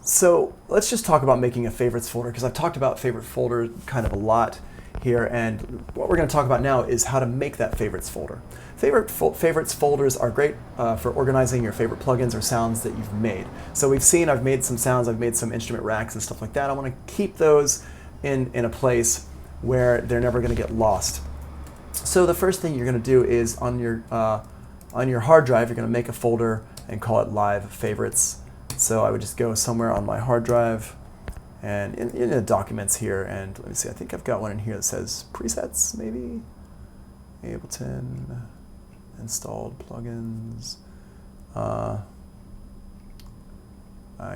So let's just talk about making a favorites folder, because I've talked about favorite folder kind of a lot here, and what we're going to talk about now is how to make that favorites folder. Favorites folders are great for organizing your favorite plugins or sounds that you've made. So we've seen I've made some sounds, I've made some instrument racks and stuff like that. I want to keep those in a place where they're never going to get lost. So the first thing you're going to do is on your hard drive, you're going to make a folder and call it Live Favorites. So I would just go somewhere on my hard drive and in the documents here, and let me see, I think I've got one in here that says presets, maybe? Ableton, installed plugins. I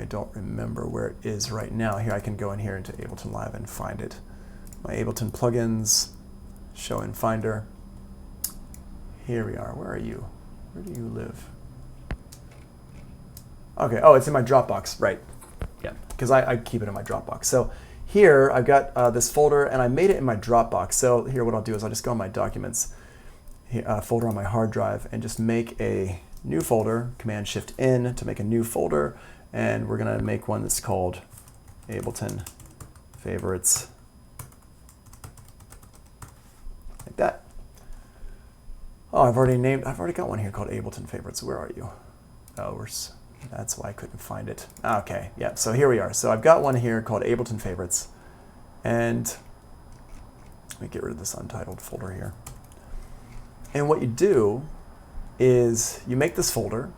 don't remember where it is right now. Here, I can go in here into Ableton Live and find it. My Ableton plugins, show in Finder. Here we are. Where are you? Where do you live? Okay, oh, it's in my Dropbox, right. Yeah, because I keep it in my Dropbox. So here I've got this folder, and I made it in my Dropbox. So here what I'll do is I'll just go in my Documents folder on my hard drive and just make a new folder, Command-Shift-N to make a new folder, and we're going to make one that's called Ableton Favorites, like that. Oh, I've already got one here called Ableton Favorites. Where are you? Oh, that's why I couldn't find it. Okay, yeah, so here we are. So I've got one here called Ableton Favorites, and let me get rid of this untitled folder here. And what you do is you make this folder,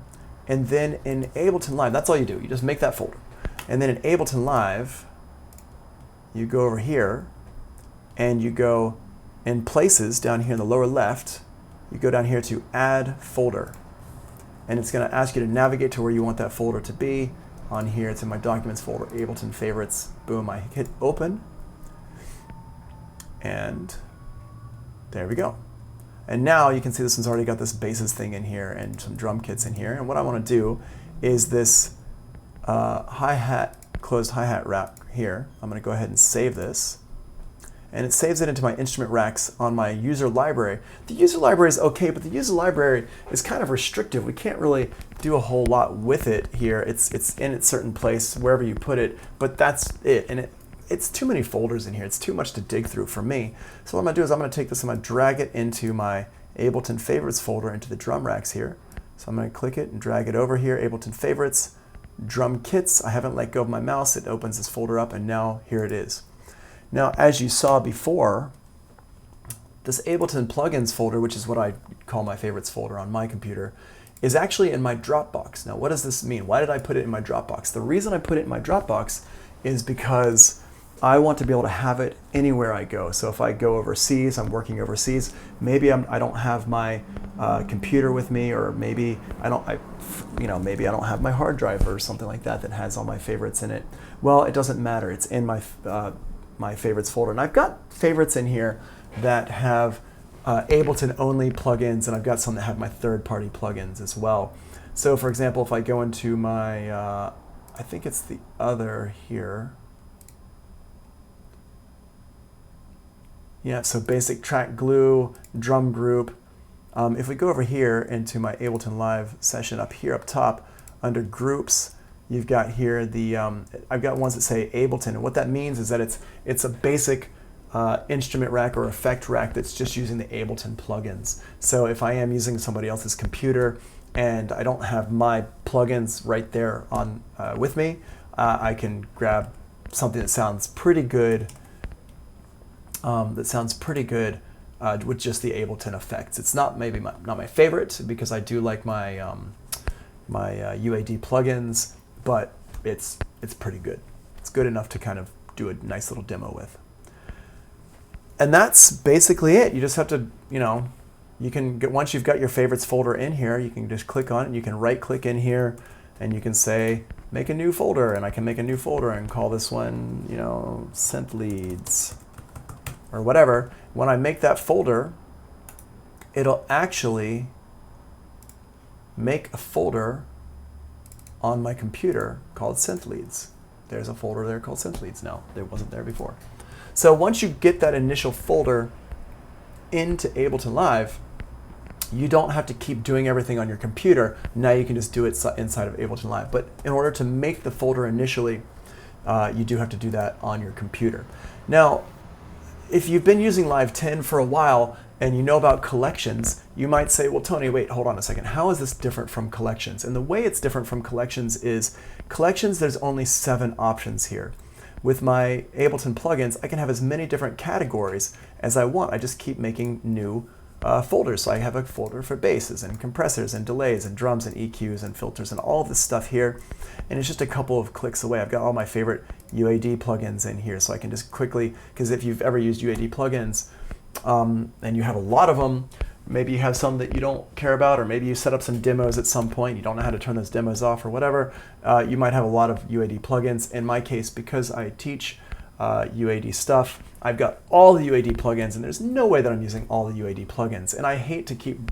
and then in Ableton Live, that's all you do. You just make that folder. And then in Ableton Live, you go over here, and you go in Places down here in the lower left, you go down here to Add Folder. And it's going to ask you to navigate to where you want that folder to be. On here, it's in my Documents folder, Ableton Favorites. Boom, I hit Open. And there we go. And now you can see this one's already got this basses thing in here and some drum kits in here. And what I want to do is this closed hi-hat rack here. I'm going to go ahead and save this. And it saves it into my instrument racks on my user library. The user library is okay, but the user library is kind of restrictive. We can't really do a whole lot with it here. It's in its certain place, wherever you put it, but that's it. And it's too many folders in here. It's too much to dig through for me. So what I'm gonna do is I'm gonna take this and I'm gonna drag it into my Ableton Favorites folder into the drum racks here. So I'm gonna click it and drag it over here, Ableton Favorites, Drum Kits. I haven't let go of my mouse. It opens this folder up, and now here it is. Now, as you saw before, this Ableton Plugins folder, which is what I call my favorites folder on my computer, is actually in my Dropbox. Now, what does this mean? Why did I put it in my Dropbox? The reason I put it in my Dropbox is because I want to be able to have it anywhere I go. So if I go overseas, I'm working overseas, maybe I don't have my computer with me, or maybe maybe I don't have my hard drive or something like that that has all my favorites in it. Well, it doesn't matter. It's in my favorites folder. And I've got favorites in here that have Ableton only plugins, and I've got some that have my third-party plugins as well. So for example, if I go into my, I think it's the other here. Yeah, so Basic Track Glue, Drum Group. If we go over here into my Ableton Live session up here up top, under Groups, you've got here the, I've got ones that say Ableton, and what that means is that it's a basic instrument rack or effect rack that's just using the Ableton plugins. So if I am using somebody else's computer and I don't have my plugins right there on with me, I can grab something that sounds pretty good. With just the Ableton effects. It's not not my favorite, because I do like my my UAD plugins, but it's pretty good. It's good enough to kind of do a nice little demo with. And that's basically it. You just have to, you can get, once you've got your favorites folder in here, you can just click on it, and you can right click in here, and you can say make a new folder, and I can make a new folder and call this one, Synth Leads or whatever. When I make that folder, it'll actually make a folder on my computer called Synth Leads. There's a folder there called Synth Leads now. There wasn't there before. So once you get that initial folder into Ableton Live, you don't have to keep doing everything on your computer. Now you can just do it inside of Ableton Live. But in order to make the folder initially, you do have to do that on your computer. Now, if you've been using Live 10 for a while and you know about collections, you might say, well, Tony, wait, hold on a second. How is this different from collections? And the way it's different from collections is collections, there's only 7 options here. With my Ableton plugins, I can have as many different categories as I want. I just keep making new folders. So I have a folder for basses and compressors and delays and drums and EQs and filters and all of this stuff here. And it's just a couple of clicks away. I've got all my favorite UAD plugins in here. So I can just quickly, because if you've ever used UAD plugins and you have a lot of them, maybe you have some that you don't care about, or maybe you set up some demos at some point, you don't know how to turn those demos off or whatever, you might have a lot of UAD plugins. In my case, because I teach UAD stuff, I've got all the UAD plugins, and there's no way that I'm using all the UAD plugins. And I hate to keep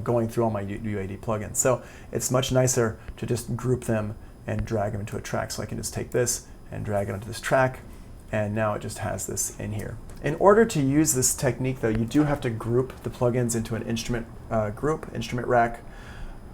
going through all my UAD plugins. So it's much nicer to just group them and drag them into a track. So I can just take this and drag it onto this track, and now it just has this in here. In order to use this technique, though, you do have to group the plugins into an instrument instrument rack.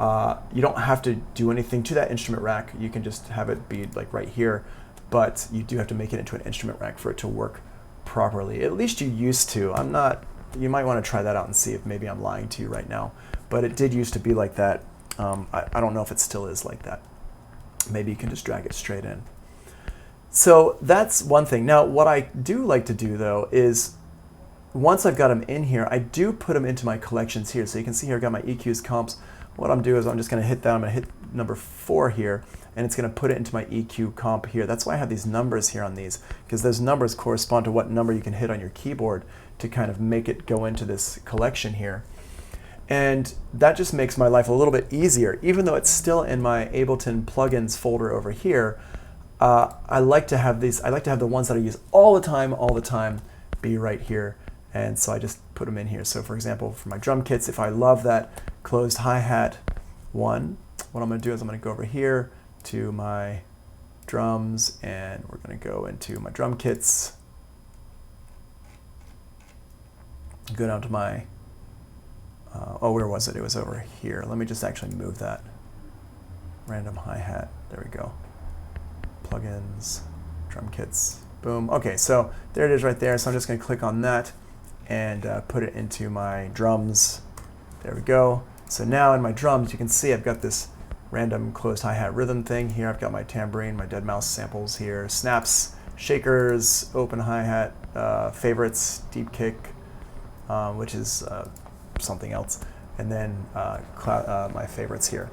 You don't have to do anything to that instrument rack. You can just have it be like right here, but you do have to make it into an instrument rack for it to work properly. At least you used to. I'm not. You might want to try that out and see if maybe I'm lying to you right now. But it did used to be like that. I don't know if it still is like that. Maybe you can just drag it straight in. So that's one thing. Now, what I do like to do, though, is once I've got them in here, I do put them into my collections here. So you can see here I've got my EQs, comps. What I'm doing is I'm just going to hit that. I'm going to hit number 4 here, and it's going to put it into my EQ comp here. That's why I have these numbers here on these, because those numbers correspond to what number you can hit on your keyboard to kind of make it go into this collection here. And that just makes my life a little bit easier. Even though it's still in my Ableton plugins folder over here, I like to have these. I like to have the ones that I use all the time, be right here. And so I just put them in here. So for example, for my drum kits, if I love that closed hi-hat one, what I'm going to do is I'm going to go over here to my drums, and we're going to go into my drum kits, go down to my, oh, where was it? It was over here. Let me just actually move that. Random hi-hat. There we go. Plugins, drum kits, boom. Okay, so there it is right there. So I'm just going to click on that and put it into my drums. There we go. So now in my drums, you can see I've got this random closed hi-hat rhythm thing here. I've got my tambourine, my dead mouse samples here, snaps, shakers, open hi-hat, favorites, deep kick, which is something else, and then my favorites here.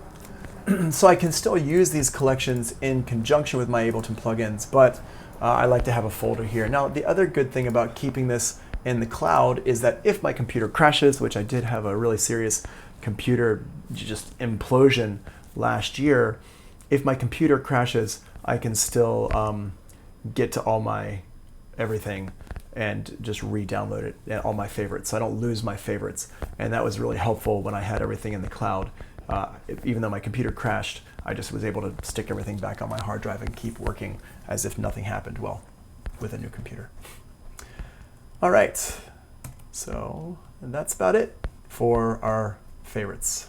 So I can still use these collections in conjunction with my Ableton plugins, but I like to have a folder here. Now, the other good thing about keeping this in the cloud is that if my computer crashes, which I did have a really serious computer just implosion last year, if my computer crashes, I can still get to all my everything and just re-download it, and all my favorites, so I don't lose my favorites. And that was really helpful when I had everything in the cloud. Even though my computer crashed, I just was able to stick everything back on my hard drive and keep working as if nothing happened, well, with a new computer. All right, so that's about it for our favorites.